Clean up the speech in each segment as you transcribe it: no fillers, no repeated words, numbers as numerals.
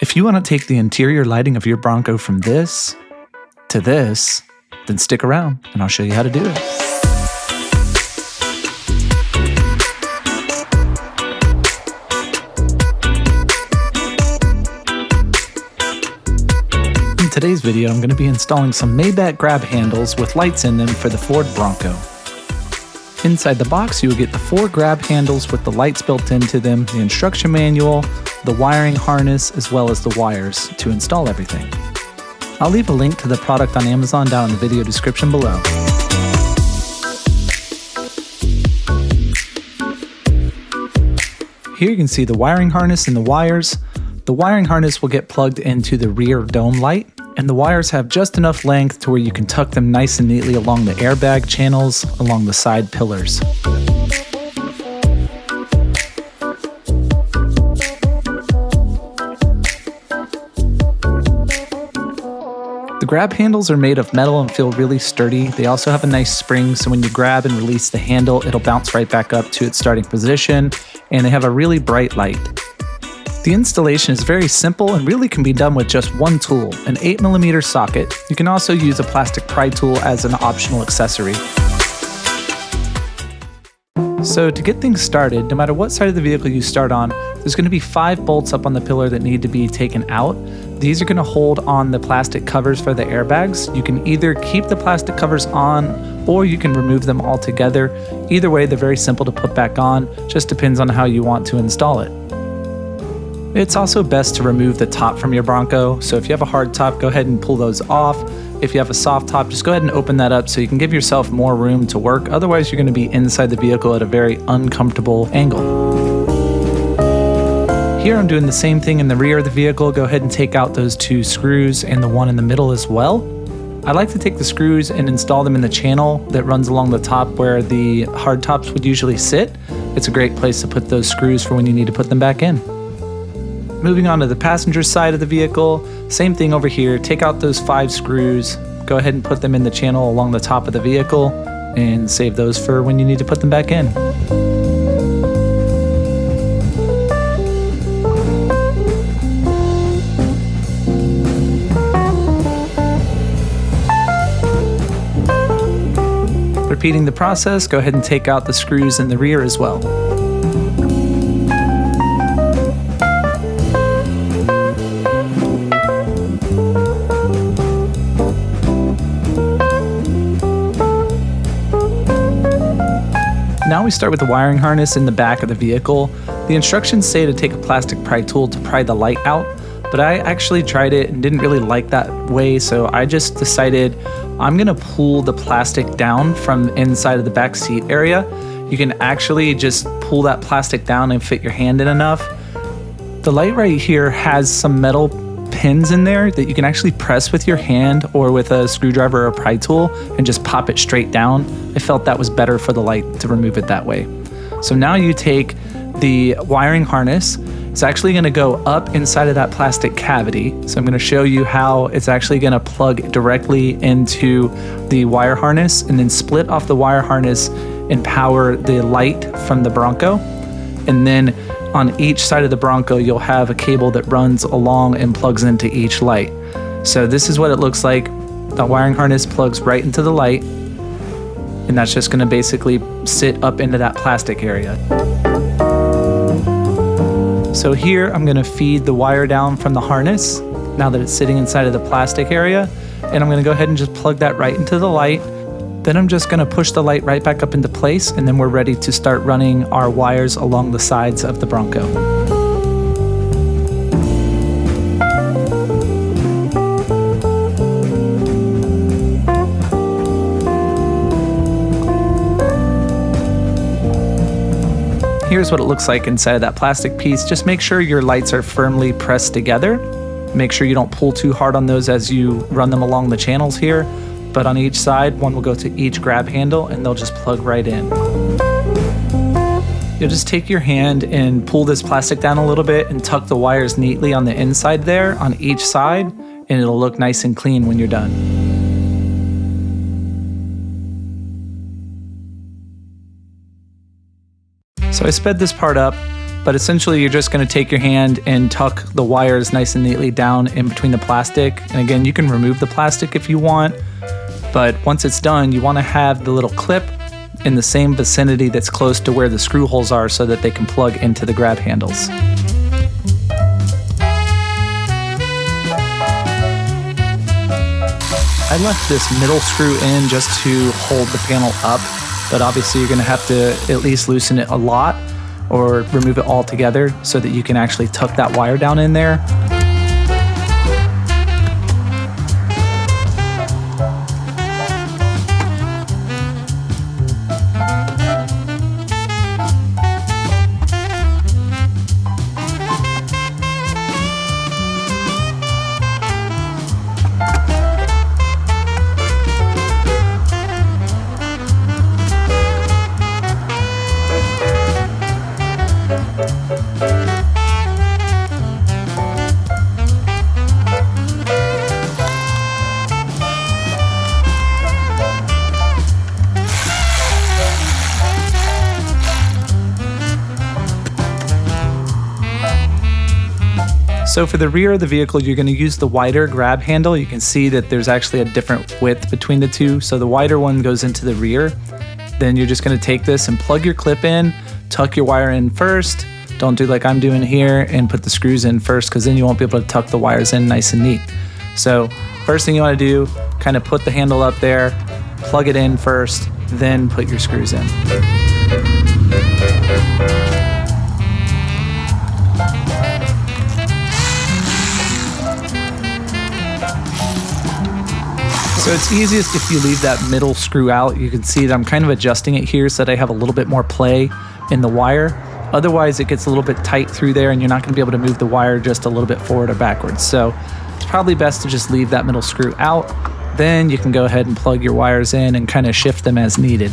If you want to take the interior lighting of your Bronco from this to this, then stick around and I'll show you how to do it. In today's video, I'm going to be installing some Mabett Grab Handles with lights in them for the Ford Bronco. Inside the box, you will get the 4 grab handles with the lights built into them, the instruction manual, the wiring harness, as well as the wires to install everything. I'll leave a link to the product on Amazon down in the video description below. Here you can see the wiring harness and the wires. The wiring harness will get plugged into the rear dome light, and the wires have just enough length to where you can tuck them nice and neatly along the airbag channels along the side pillars. The grab handles are made of metal and feel really sturdy. They also have a nice spring, so when you grab and release the handle, it'll bounce right back up to its starting position, and they have a really bright light. The installation is very simple and really can be done with just one tool, an 8mm socket. You can also use a plastic pry tool as an optional accessory. So to get things started, no matter what side of the vehicle you start on, there's going to be 5 bolts up on the pillar that need to be taken out. These are going to hold on the plastic covers for the airbags. You can either keep the plastic covers on or you can remove them altogether. Either way, they're very simple to put back on, just depends on how you want to install it. It's also best to remove the top from your Bronco, so if you have a hard top, go ahead and pull those off. If you have a soft top, just go ahead and open that up so you can give yourself more room to work. Otherwise, you're going to be inside the vehicle at a very uncomfortable angle. Here I'm doing the same thing in the rear of the vehicle. Go ahead and take out those 2 screws and the one in the middle as well. I like to take the screws and install them in the channel that runs along the top where the hard tops would usually sit. It's a great place to put those screws for when you need to put them back in. Moving on to the passenger side of the vehicle, same thing over here. Take out those 5 screws, go ahead and put them in the channel along the top of the vehicle, and save those for when you need to put them back in. Repeating the process, go ahead and take out the screws in the rear as well. Now we start with the wiring harness in the back of the vehicle. The instructions say to take a plastic pry tool to pry the light out, but I actually tried it and didn't really like that way, so I just decided I'm gonna pull the plastic down from inside of the back seat area. You can actually just pull that plastic down and fit your hand in enough. The light right here has some metal pins in there that you can actually press with your hand or with a screwdriver or a pry tool and just pop it straight down. I felt that was better for the light to remove it that way. So now you take the wiring harness. It's actually going to go up inside of that plastic cavity. So I'm going to show you how it's actually going to plug directly into the wire harness and then split off the wire harness and power the light from the Bronco. And then on each side of the Bronco, you'll have a cable that runs along and plugs into each light. So this is what it looks like. The wiring harness plugs right into the light, and that's just gonna basically sit up into that plastic area. So here, I'm gonna feed the wire down from the harness, now that it's sitting inside of the plastic area, and I'm gonna go ahead and just plug that right into the light. Then I'm just gonna push the light right back up into place, and then we're ready to start running our wires along the sides of the Bronco. Here's what it looks like inside of that plastic piece. Just make sure your lights are firmly pressed together. Make sure you don't pull too hard on those as you run them along the channels here. But on each side, one will go to each grab handle and they'll just plug right in. You'll just take your hand and pull this plastic down a little bit and tuck the wires neatly on the inside there on each side, and it'll look nice and clean when you're done. So I sped this part up. But essentially you're just going to take your hand and tuck the wires nice and neatly down in between the plastic. And again, you can remove the plastic if you want, but once it's done, you want to have the little clip in the same vicinity that's close to where the screw holes are so that they can plug into the grab handles. I left this middle screw in just to hold the panel up, but obviously you're going to have to at least loosen it a lot or remove it all together so that you can actually tuck that wire down in there. So for the rear of the vehicle, you're going to use the wider grab handle. You can see that there's actually a different width between the two. So the wider one goes into the rear. Then you're just going to take this and plug your clip in, tuck your wire in first. Don't do like I'm doing here and put the screws in first, because then you won't be able to tuck the wires in nice and neat. So first thing you want to do, kind of put the handle up there, plug it in first, then put your screws in. So it's easiest if you leave that middle screw out. You can see that I'm kind of adjusting it here so that I have a little bit more play in the wire. Otherwise it gets a little bit tight through there and you're not going to be able to move the wire just a little bit forward or backwards. So it's probably best to just leave that middle screw out. Then you can go ahead and plug your wires in and kind of shift them as needed.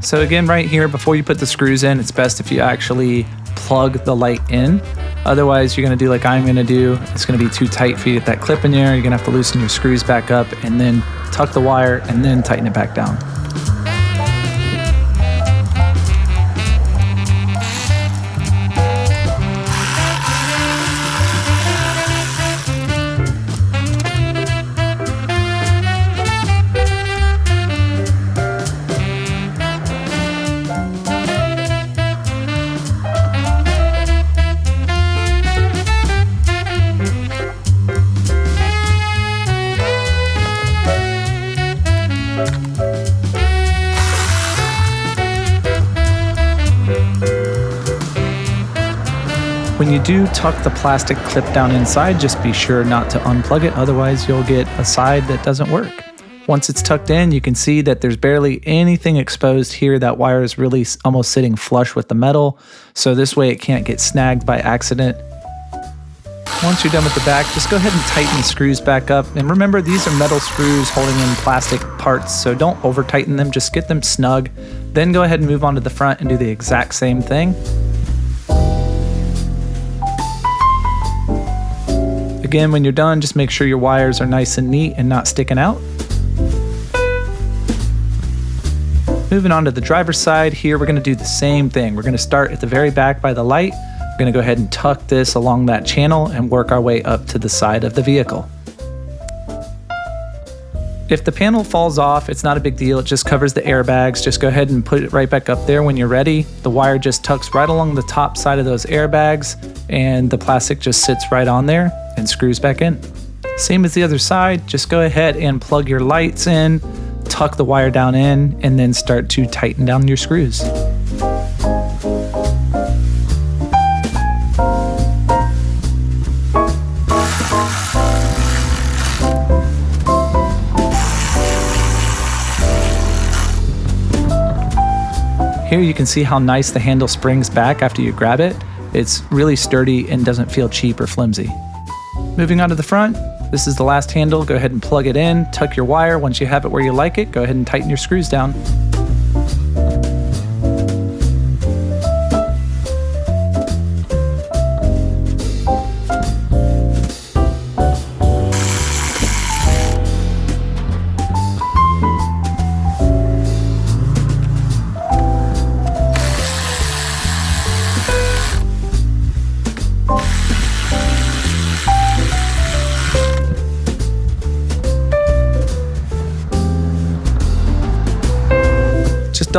So again, right here, before you put the screws in, it's best if you actually plug the light in. Otherwise, you're going to do like I'm going to do. It's going to be too tight for you to get that clip in there. You're going to have to loosen your screws back up and then tuck the wire and then tighten it back down. When you do tuck the plastic clip down inside, just be sure not to unplug it, otherwise you'll get a side that doesn't work. Once it's tucked in, you can see that there's barely anything exposed here. That wire is really almost sitting flush with the metal, so this way it can't get snagged by accident. Once you're done with the back, just go ahead and tighten the screws back up. And remember, these are metal screws holding in plastic parts, so don't over tighten them, just get them snug. Then go ahead and move on to the front and do the exact same thing. Again, when you're done, just make sure your wires are nice and neat and not sticking out. Moving on to the driver's side, here we're going to do the same thing. We're going to start at the very back by the light. We're going to go ahead and tuck this along that channel and work our way up to the side of the vehicle. If the panel falls off, it's not a big deal. It just covers the airbags. Just go ahead and put it right back up there when you're ready. The wire just tucks right along the top side of those airbags, and the plastic just sits right on there and screws back in. Same as the other side, just go ahead and plug your lights in, tuck the wire down in, and then start to tighten down your screws. Here you can see how nice the handle springs back after you grab it. It's really sturdy and doesn't feel cheap or flimsy. Moving on to the front, this is the last handle. Go ahead and plug it in, tuck your wire. Once you have it where you like it, go ahead and tighten your screws down.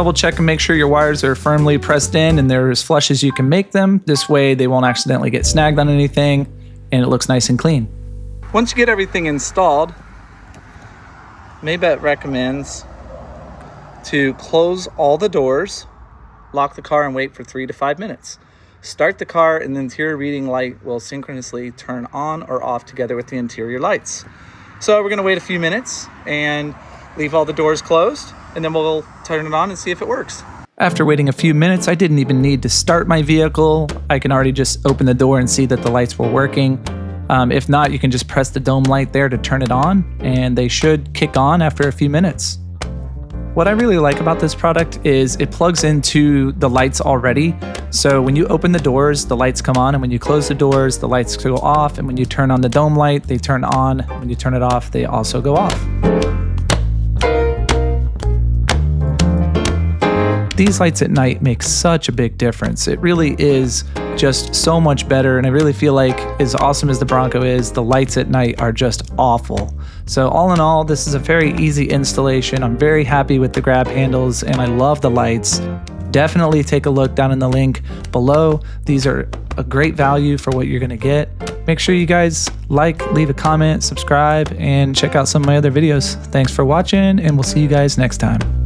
double check and make sure your wires are firmly pressed in and they're as flush as you can make them. This way they won't accidentally get snagged on anything and it looks nice and clean. Once you get everything installed, Mabett recommends to close all the doors, lock the car, and wait for 3 to 5 minutes. Start the car and the interior reading light will synchronously turn on or off together with the interior lights. So we're gonna wait a few minutes and leave all the doors closed, and then we'll turn it on and see if it works. After waiting a few minutes, I didn't even need to start my vehicle. I can already just open the door and see that the lights were working. If not, you can just press the dome light there to turn it on, and they should kick on after a few minutes. What I really like about this product is it plugs into the lights already. So when you open the doors, the lights come on, and when you close the doors, the lights go off, and when you turn on the dome light, they turn on. When you turn it off, they also go off. These lights at night make such a big difference. It really is just so much better, and I really feel like as awesome as the Bronco is, the lights at night are just awful. So all in all, this is a very easy installation. I'm very happy with the grab handles and I love the lights. Definitely take a look down in the link below. These are a great value for what you're gonna get. Make sure you guys like, leave a comment, subscribe, and check out some of my other videos. Thanks for watching, and we'll see you guys next time.